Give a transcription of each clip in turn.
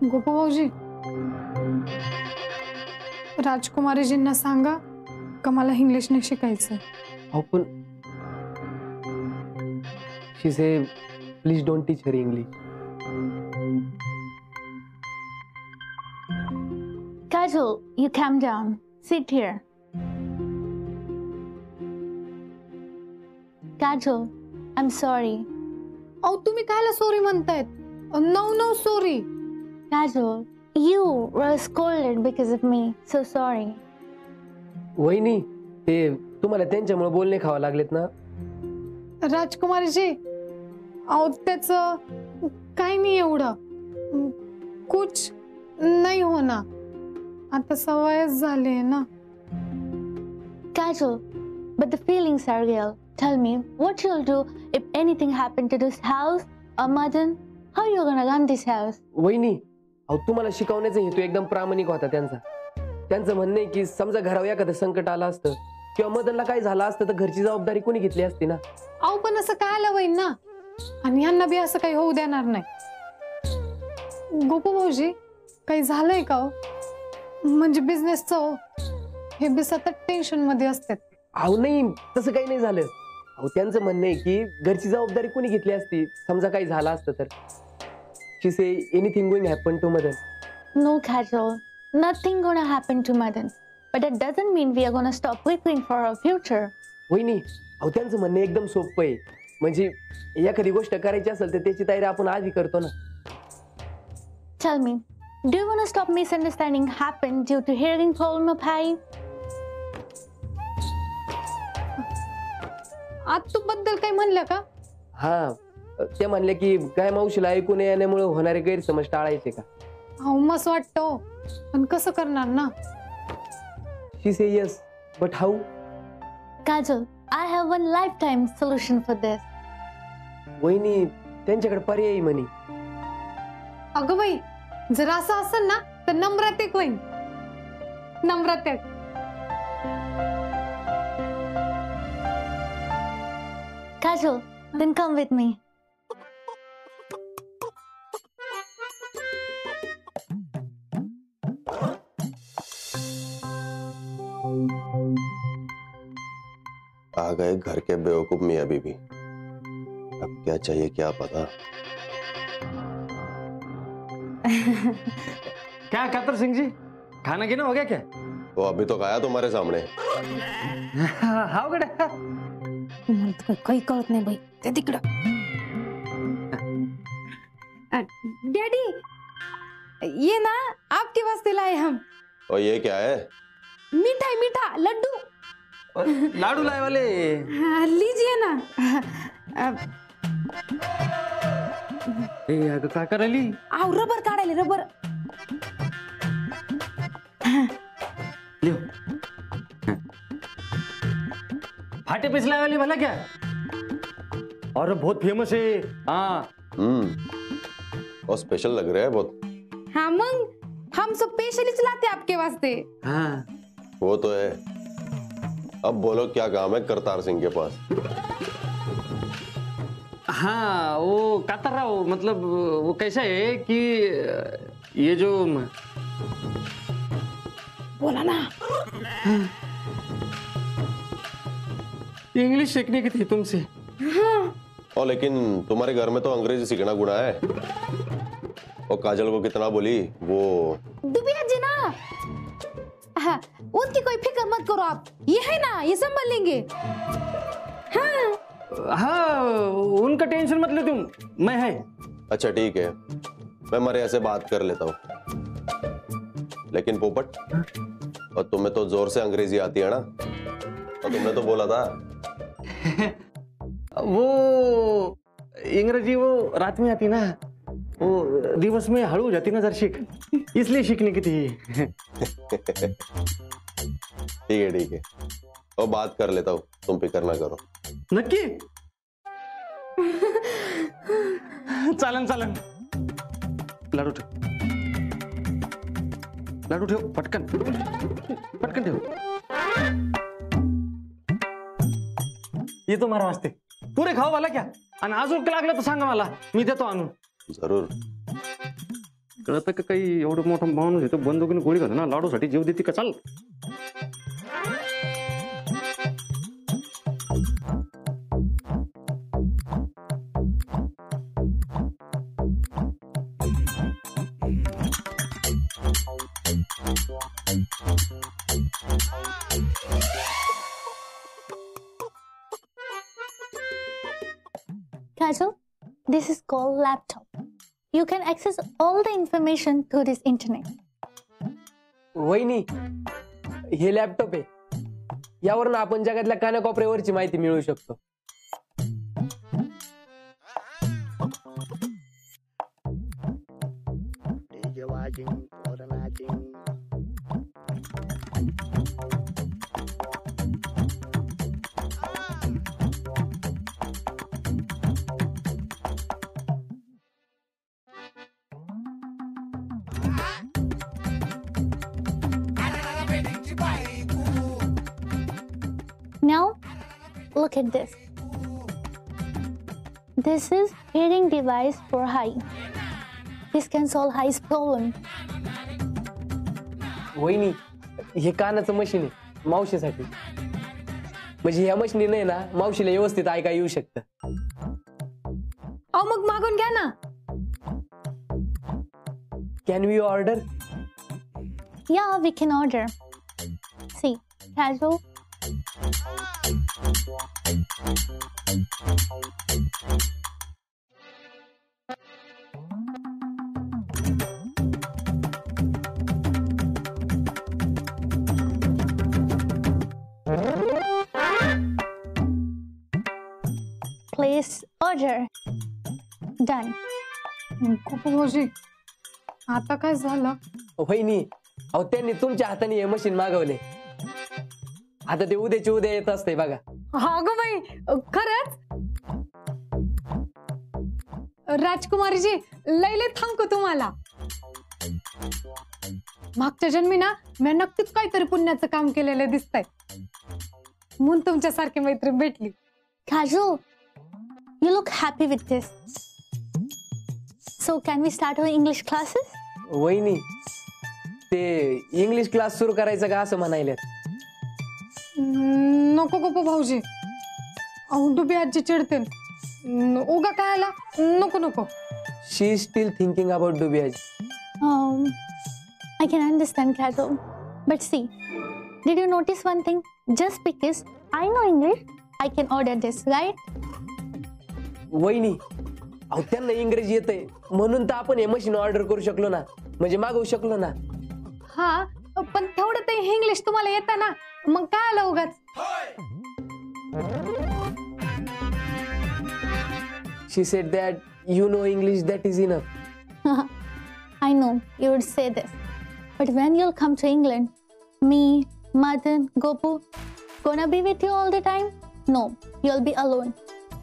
गोपा भाऊजी, राजकुमारीजींना सांगा का मला इंग्लिश नाही शिकायचं. अहो पण she says please don't teach her English. Kajal, you calm down. Sit here. Kajal, I'm sorry. अहो तुम्ही कायला सॉरी म्हणतायत? No sorry. Kajal, you were scolded because of me. So sorry. वहिनी, ते तुम्हाला त्यांच्यामुळे बोलणे खावा लागलेत ना. राजकुमारीजी, अहो त्याचं काही नाही एवढं, कुछ नाही होणार. आता सवयच झाली आहे ना. Kajal, but the feelings are real. Tell me, what you'll do if anything happened to this house or Madan? How you're gonna run this house? वहिनी, अहो तुम्हाला शिकवण्याचा हेतू एकदम प्रामाणिक होता त्यांचा. त्यांचं म्हणणं आहे की समजा घरावर एखादं संकट आलं असतं किंवा मदनला काय झालं असतं तर घरची जबाबदारी कोणी घेतली असती ना. अहो पण असं काय आलं होईन ना, आणि यांना बी असं काही होऊ देणार नाही. गोपू भाऊजी, काही झालंय का हो? म्हणजे बिझनेसचं हे बी सतत टेन्शन मध्ये असतात. अहो नाही, तसं काही नाही झालं. अहो त्यांचं म्हणणं आहे की घरची जबाबदारी कोणी घेतली असती समजा काही झालं असतं तर. She says anything going happen to Madan. No, Kajal, nothing gonna happen to Madan. But that doesn't mean we are gonna stop preparing for our future. वहिनी, अहो त्यांचं म्हणणं एकदम सोपं आहे. म्हणजे एखादी गोष्ट करायची असेल तर त्याची तयारी आपण आधी करतो ना. Tell me, do you wanna stop misunderstanding happened due to hearing problem of Hai? आत्तू बद्दल काही म्हणलं का? हा, ते म्हणले की काय मावशीला ऐकून येण्यामुळे होणारे गैरसमज टाळायचे का. अहो मस्त वाटतं, पण कसं करणार ना. She says yes, but how. Kajal, I have one lifetime solution for this. वहिनी, त्यांच्याकडे पर्यायी म्हणे. अगं बाई, जर असं असेल ना तर नम्रात एक होईन. नम्रात एक. Kajal, then come with me. आ गए घर के बेवकूफ मियां बीबी. अब क्या चाहिए क्या पता. क्या कातर सिंह जी, खाना गिना हो गया क्या? वो अभी तो खाया तुम्हारे सामने. हाव गड्या. काही कळत नाही बाई. ते तिकडं. डैडी, ये ना आपके वास्ते लाए हम. और ये क्या है? मीठा है, मीठा लड्डू. लाडू लाए वाले. हाँ, लीजिए ना. ए अगं काय करायली? आव रबर काढायले, रबर. लियो. फाटे पे सिलाई वाली भला क्या? और बहुत फेमस है. हाँ. और स्पेशल लग रहा है बहुत. हाँ मंग, हम सब स्पेशली चलाते आपके वास्ते. हाँ. वो तो है. अब बोलो क्या काम है करतार सिंह के पास? हाँ, वो कातर राव, मतलब वो कैसा है कि ये जो बोला ना. इंग्लिश सीखने की थी तुमसे. और लेकिन तुम्हारे घर में तो अंग्रेजी सीखना गुना है. और काजल को कितना बोली वो. दुबिया जी ना. हाँ, उसकी कोई फिक्र मत करो आप. ये है ना, ये संभाल लेंगे. हाँ. हाँ, उनका टेंशन मत लो तुम, मैं है. अच्छा ठीक है, मैं मरिया से बात कर लेता हूँ. लेकिन पोपट, और तुम्हें तो जोर से अंग्रेजी आती है ना. और तुमने तो बोला था. वो इंग्रजी वो रात में आती ना, वो दिवस में हड़ू हो जाती ना जरशीक, इसलिए सीखने की थी. ठीक है. और बात कर लेता हूँ, तुम फिक्र ना करो. नक्की. चालन. लाडू ठेव. लाडू ठेव पटकन, पटकन ठेव. येतो मारा वाजते. पुरे खाऊ मला क्या, आणि अजून लागलं तर सांगा मला, मी देतो आणून. जरूर. कळतं का काही, एवढं मोठं माणूस येतो बंदुकीने गोळी घालतो ना, लाडूसाठी जीव देते का? चाल. Kajal, this is called laptop. You can access all the information through this internet. वहिनी, हे लॅपटॉप आहे, यावरून आपण जगातल्या कानाकोपऱ्यावरची माहिती मिळवू शकतो. Now, look at this. This is hearing device for high. This can solve high's problem. वहिनी, हे कानाचं मशीन आहे मावशीसाठी. म्हणजे ह्या मशीनीने ना मावशीला व्यवस्थित ऐका येऊ शकतं. अहो मग मागून घ्या ना. Can we order? Yeah, we can order. See, Kajal. Place order. Done. खूप भाऊजी, आता काय झालं? वहिनी, अहो त्यांनी तुमच्या हाताने हे मशीन मागवले. आता ते उद्याची उद्या येत असते बघा. हा ग बाई, खरंच? राजकुमारीजी, लय लय थांबतो तुम्हाला. मागच्या जन्मी ना मी नक्कीच काहीतरी पुण्याचं काम केलेलं दिसतंय, म्हणून तुमच्यासारखी मैत्रीण भेटली. Kajal, you look happy with this. So can we start our English classes? वहिनी, ते इंग्लिश क्लास सुरू करायचं का असं म्हणायल्यात. नको गप्पा भाऊजी, अहो डुबी आजी चिडते. उगा काय आला, नको नको. She is still thinking about डुबियाज. I can understand, Kajal. But see, did you notice one thing? Just because I know English, I can order this, right? वहिनी, अहो त्यांना इंग्रजी येतंय म्हणून तर आपण हे मशीन ऑर्डर करू शकलो ना, म्हणजे मागवू शकलो ना. हा, पण तेवढं ते इंग्लिश तुम्हाला येतं ना, मग काय आलं उगाच. She said that you know English, that is enough. I know you would say this. But when you'll come to England, me, Madan, Gopu, gonna be with you all the time? No, you'll be alone.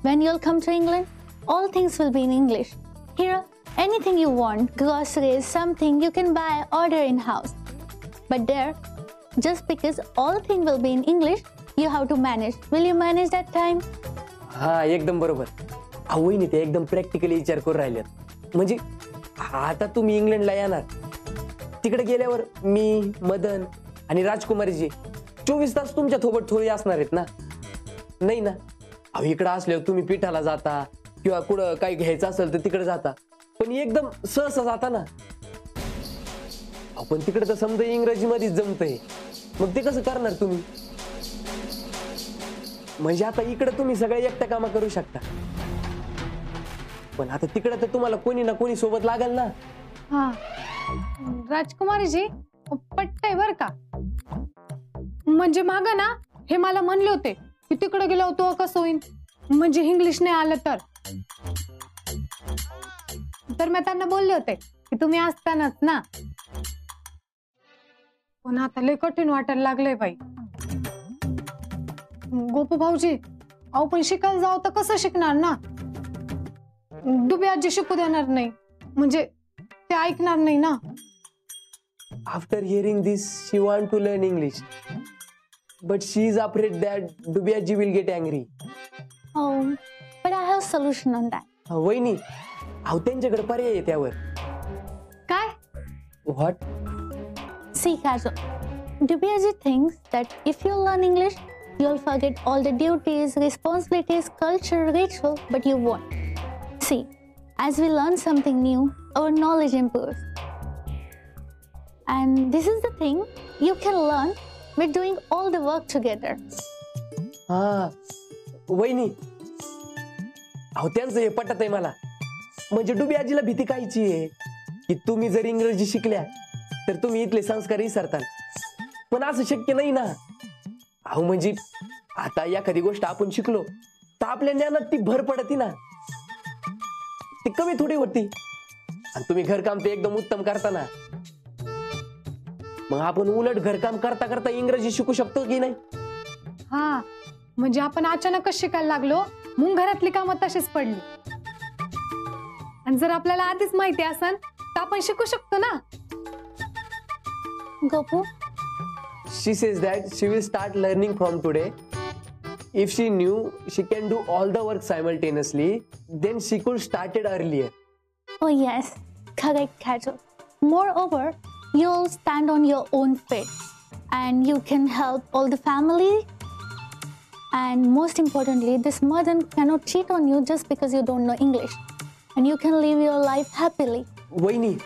When you'll come to England, all things will be in English. Here, anything you want, groceries, something you can buy, order in house. But there, just because all things will be in English, you have to manage. Will you manage that time? हा, एकदम बरोबर. अहो वहिनी, ते एकदम practically विचार करून राहिलेत. म्हणजे आता तुम्ही इंग्लंडला येणार, तिकडे गेल्यावर मी, मदन आणि राजकुमारीजी 24 तास तुमच्या सोबत थोडी असणार आहेत ना, नाही ना? अहो इकडे असल्यावर तुम्ही पिठाला जाता किंवा कुठं काही घ्यायचं असेल तर तिकडे जाता, पण एकदम सहसा जाता ना. पण तिकडे तर समजा इंग्रजीमध्येच जमतंय, मग ते कसं करणार तुम्ही? म्हणजे आता इकडे तुम्ही सगळे एकट्या कामा करू शकता, पण आता तिकडे तर तुम्हाला कोणी ना कोणी सोबत लागेल ना. हा, राजकुमारीजी पटतंय बर का. म्हणजे माग ना हे मला म्हणले होते की तिकडे गेलो होतो कसं होईल, म्हणजे इंग्लिश नाही आलं तर मी त्यांना बोलले होते की तुम्ही असतानाच ना. पण आता लय कठीण वाटायला लागलंय बाई. गोपू भाऊजी, अहो पण शिकायला जाऊ तर कसं शिकणार ना. डुबी आजी शिकू देणार नाही, म्हणजे ते ऐकणार नाही ना. After hearing this, she want to learn English, but she is afraid that Dubiaji will get angry. Oh, but I have a solution on that. वहिनी, अहो त्यांच्याकडे पर्याय आहे त्यावर. काय? What? See, Kajal, Dubiaji thinks that if you learn English, you'll forget all the duties, responsibilities, culture, ritual, but you won't. See, as we learn something new, our knowledge improves. And this is the thing you can learn by doing all the work together. हा वहिनी, अहो त्यांचं हे पटत आहे मला. म्हणजे डुबी आजीला भीती कायची आहे की तुम्ही जर इंग्रजी शिकल्या तर तुम्ही इथले संस्कार विसरताल. पण असं शक्य नाही ना. अहो म्हणजे आता एखादी गोष्ट आपण शिकलो तर आपल्या ज्ञानात ती भर पडती ना, ती कमी थोडी होती. आणि तुम्ही घरकाम ते एकदम उत्तम करता ना, मग आपण उलट घरकाम करता करता इंग्रजी शिकू शकतो की नाही. हा, म्हणजे आपण अचानकच शिकायला लागलो म्हणून घरातली कामं तशीच पडली. आणि जर आपल्याला आधीच माहिती असेल तर आपण शिकू शकतो ना. Gopu, She says that she will start learning from today. If she knew she can do all the work simultaneously, then she could started earlier. oh yes, correct, Kajal. Moreover, you'll stand on your own feet and you can help all the family. And most importantly, this mother cannot cheat on you just because you don't know English. And you can live your life happily. वहिनी,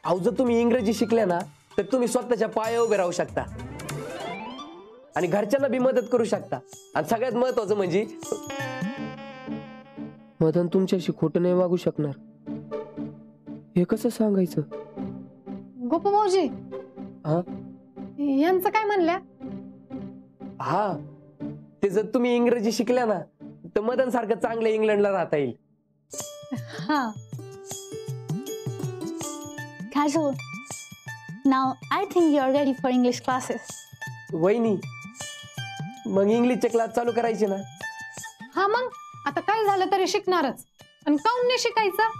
अहो जर तुम्ही इंग्रजी शिकल्या ना तर तुम्ही स्वतःच्या पायावर उभे राहू शकता आणि घरच्यांना बी मदत करू शकता. आणि सगळ्यात महत्वाचं म्हणजे मदन तुमच्याशी खोटं नाही वागू शकणार. हे कसं सांगायचं? गोपू भाऊजी, हा यांचं काय म्हणल्या? हा, ते जर तुम्ही इंग्रजी शिकल्या ना तर मदन सारखं चांगलं इंग्लंडला राहता येईल. हा, Kajal, now I think you're ready for English classes. वहिनी, मग इंग्लिशचे क्लास चालू करायचे ना. हा, मग आता काय झालं तरी शिकणारच. आणि काऊन नाही शिकायचं?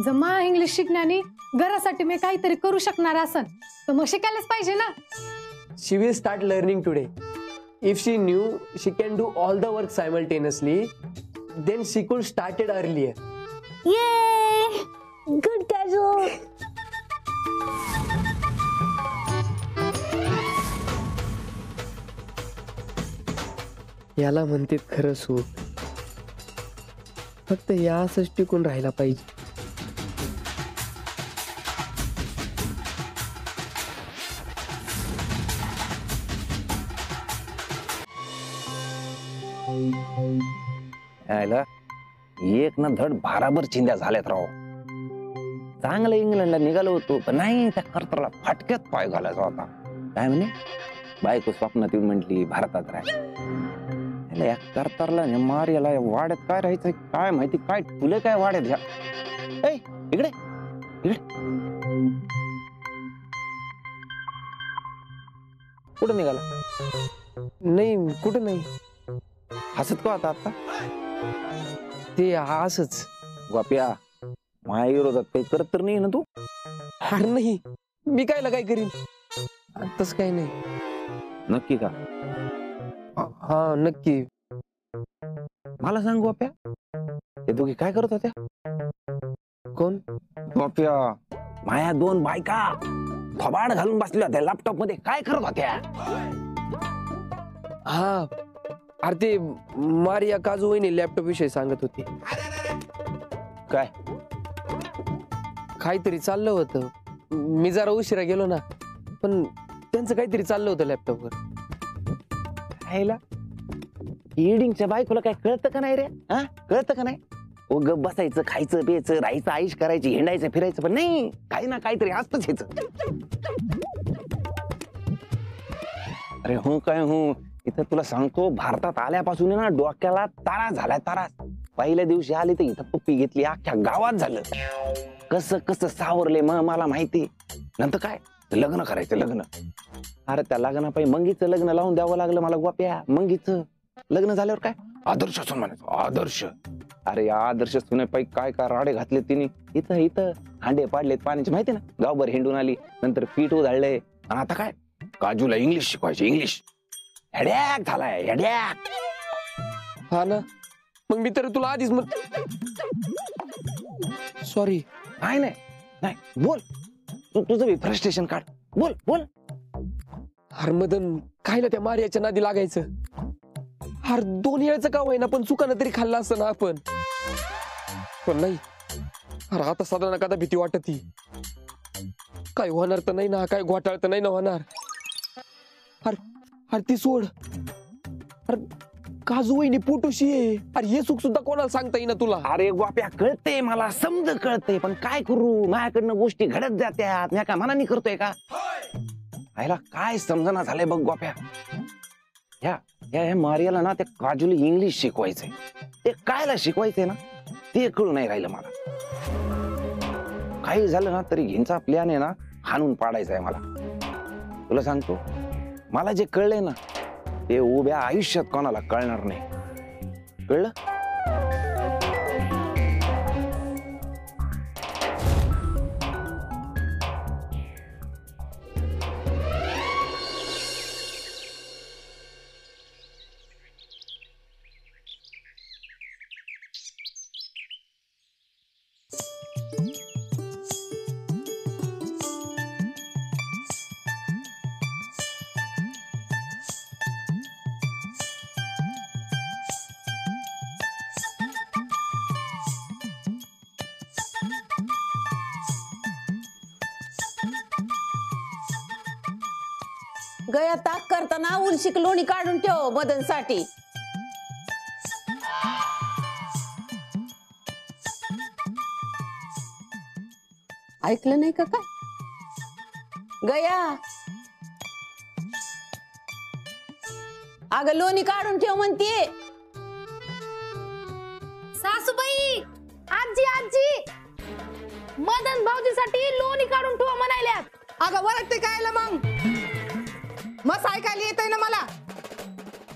जर मा इंग्लिश शिकण्याने घरासाठी मी काहीतरी करू शकणार असन तर मग शिकायलाच पाहिजे ना. She will start learning today. If she knew she can do all the work simultaneously, then she could started earlier. Yay! Good, Kajal. याला म्हणते खरं सूट. फक्त या असंच टिकून राहायला पाहिजे. यायला एक ना धड भाराभर चिंध्या झाल्यात राव. चांगलं इंग्लंडला निघालो होतो पण नाही, त्या कर्तराला फाटक्यात पाय घालायचा होता. काय म्हणे, बायको स्वप्नात येऊन म्हटली भारतात राह. या कर्तरला मार, याला वाड्यात काय राहायचं काय माहिती, काय तुले काय वाड्यात घ्या. ऐ इकडे इकडे, कुठं निघाला? नाही, कुठं नाही. हसत का आता? आता ते असंच. गोप्या, माझ्या विरोधात काही करत तर नाही ना तू? हार नाही, मी कायला काय करीन. तसं काही नाही. नक्की का? हा नक्की. मला सांग गोप्या, ते दोघी काय करत होत्या? कोण? गोप्या, माया दोन बायका थोबाड घालून बसल्या होत्या लॅपटॉप मध्ये, काय करत होत्या? हा, अरे ते मारिया काजू वहिनी लॅपटॉप विषयी सांगत होती. काय? काहीतरी चाललं होतं. मी जरा उशिरा गेलो ना, पण त्यांचं काहीतरी चाललं होतं लॅपटॉपवर. खायला इडिंगच्या बायकोला काय कळतं का नाही रे? हा, कळतं का नाही? ओ गप बसायचं, खायचं प्यायचं, राहायचं, आईश करायची, हिंडायचं फिरायचं, पण नाही, काही ना काहीतरी असतंच ह्याचं. अरे हो काय हो, इथं तुला सांगतो, भारतात आल्यापासून ना डोक्याला तारा झालाय, तारा. पहिल्या दिवशी आली तर इथं पप्पी घेतली, अख्ख्या गावात झालं. कसं कसं सावरले मला माहिती. नंतर काय, लग्न करायचं, लग्न. अरे त्या लग्नापायी मंगीचं लग्न लावून द्यावं लागलं मला गोप्या, मंगीचं. लग्न झाल्यावर काय आदर्श सून म्हणायचं, आदर्श. अरे या आदर्श सुनेपाई काय काय राडे घातले तिने. इथं इथं हांडे पाडलेत पाण्याचे माहिती ना, गावभर हिंडून आली, नंतर पीठ उधळलंय. आणि आता काय काजूला इंग्लिश शिकवायचे, इंग्लिश. हेड्याक झालाय हेड्याक. हा ना, मग मी तर तुला आधीच सॉरी. नाही नाही नाही, बोल तू, तुझं बी फ्रस्ट्रेशन काढ, बोल बोल. हर मदन खायला त्या मारियाच्या नादी लागायचं. हर 2 वेळचं का होईना पण चुकानं तरी खाल्लं असतं ना आपण. पण नाही, अरे आता साधारण कदा भीती वाटत ती. काय होणार तर नाही ना, काय घोटाळ तर नाही ना होणार. अरे ती सोड. अरे काजू वहिनी पोटोशी आहे. अरे हे सुख सुद्धा कोणाला सांगता येईना तुला. अरे गोप्या कळते मला, समज कळते, पण काय करू, माझ्याकडनं गोष्टी घडत जात्यात. मी काय मनाने करतोय का? आईला काय समजना झालंय बघ गोप्या. या मारियाला ना त्या काजूला इंग्लिश शिकवायचंय. ते कायला शिकवायचंय ना ते कळू नाही राहिलं मला. काही झालं ना तरी घिंचा प्लॅन आहे ना हाणून पाडायचा आहे मला. तुला सांगतो, मला जे कळलंय ना ते उभ्या आयुष्यात कोणाला कळणार नाही. कळलं? गया ताक करताना उलशिक लोणी काढून ठेव मदनसाठी. ऐकलं नाही का काय? गया अगं लोणी काढून ठेव म्हणते. सासूबाई, आजी आजी, मदन भाऊजीसाठी लोणी काढून ठेवा म्हणायल्यात. अगं वरटते काय मग, मस्त ऐकायला येतंय ना मला.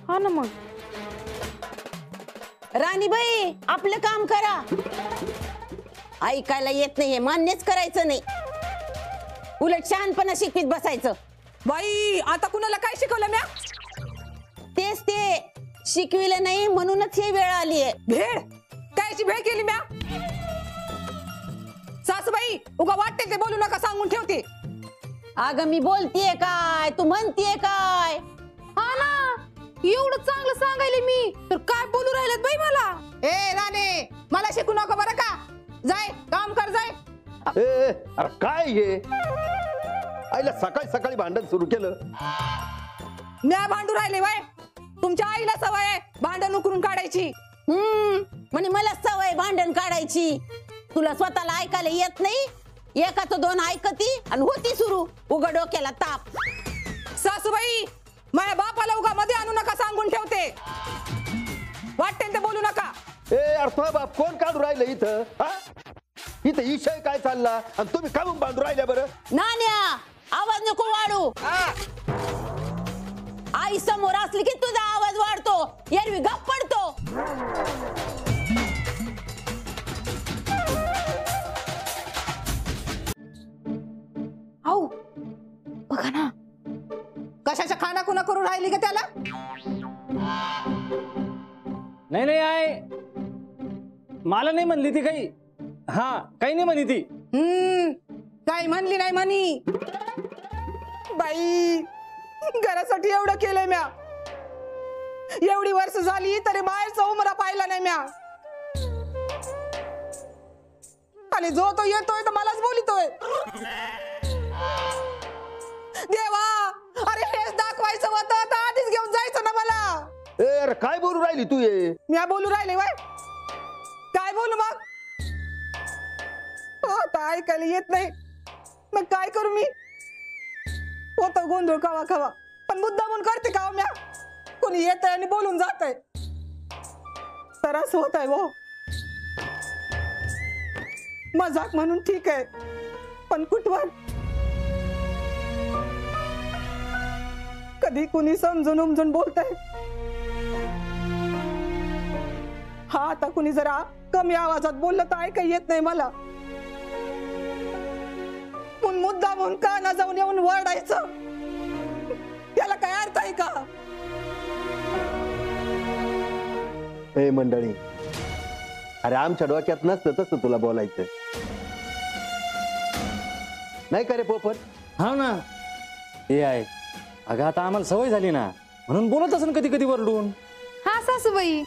हा ना मग. राणीबाई आपलं काम करा. ऐकायला येत नाही हे मान्यच करायचं नाही, उलट शहाणपणा शिकवीत बसायचं. बाई आता कुणाला काय शिकवलं म्या? तेच ते शिकविलं नाही म्हणूनच ही वेळ आली आहे. भेळ कायची भेळ केली म्या? सासूबाई उगा वाटते ते बोलू नका सांगून ठेवते. अगं मी बोलतेय काय, तू म्हणतेय काय? हा ना, एवढं चांगलं सांगायले मी तर काय बोलू राहिलेत बाई मला. ए राणे मला शिकू नको बरं का. जाय काम कर जाय. अरे काय हे आईला सकाळी सकाळी भांडण सुरू केलं. म्या भांडू राहिले बाय. तुमच्या आईला सवय आहे भांडण उकरून काढायची. म्हणे मला सवय भांडण काढायची. तुला स्वतःला ऐकायला येत नाही. एकाचं 2 ऐकती आणि होती सुरू उगा डोक्याला ताप. सासूबाई माझ्या बापाला उगा मध्ये आणू नका सांगून ठेवते. वाटते ते बोलू नका. अर्थ बाप कोण काढू राहिलं इथं? इथं विषय काय चालला आणि तुम्ही काय बांधू राहिल्या बरं? नान्या आवाज नको वाढू. आई समोर असली की तुझा आवाज वाढतो, एरवी गप्प पडतो. आऊ बघा ना, कशाच्या खाना खुना करून राहिली का त्याला? नाही नाही आहे, मला नाही म्हणली ती काही. हा काही नाही म्हणी ती. काही म्हणली नाही म्हणी. बाई घरासाठी एवढं केलंय म्या. एवढी वर्ष झाली तरी बाहेरचा उमरा पाहिला नाही म्या. आणि जो तो येतोय तर मलाच बोलितोय. देवा अरे हेच दाखवायचं होतं तर आधीच घेऊन जायचं ना मला. अरे काय बोलू राहिली तू? ये म्या बोलू राहिले वय. काय बोलू मग? आता ऐकायला येत नाही मग काय करू मी? होत गोंधळ कवा कवा, पण मुद्दा म्हणून करते का म्या? कोणी येत आहे आणि बोलून जात आहे तर असं होत आहे. वो मजाक म्हणून ठीक आहे, पण कुठवर कधी कुणी समजून उमजून बोलताय हा आता कुणी जरा कमी आवाजात बोललं तर ऐकाय येत नाही मला. मुद्दा म्हणून काना जाऊन येऊन वरडायचं, त्याला काय अर्थ आहे का? ए मंडळी, अरे आमच्या डोक्यात नसतं तसं तुला बोलायचं नाही का रे पोपट? हा ना. हे आहे अगं, आता आम्हाला सवय झाली ना, म्हणून बोलत असेल कधी कधी वरडून. हा सासूबाई,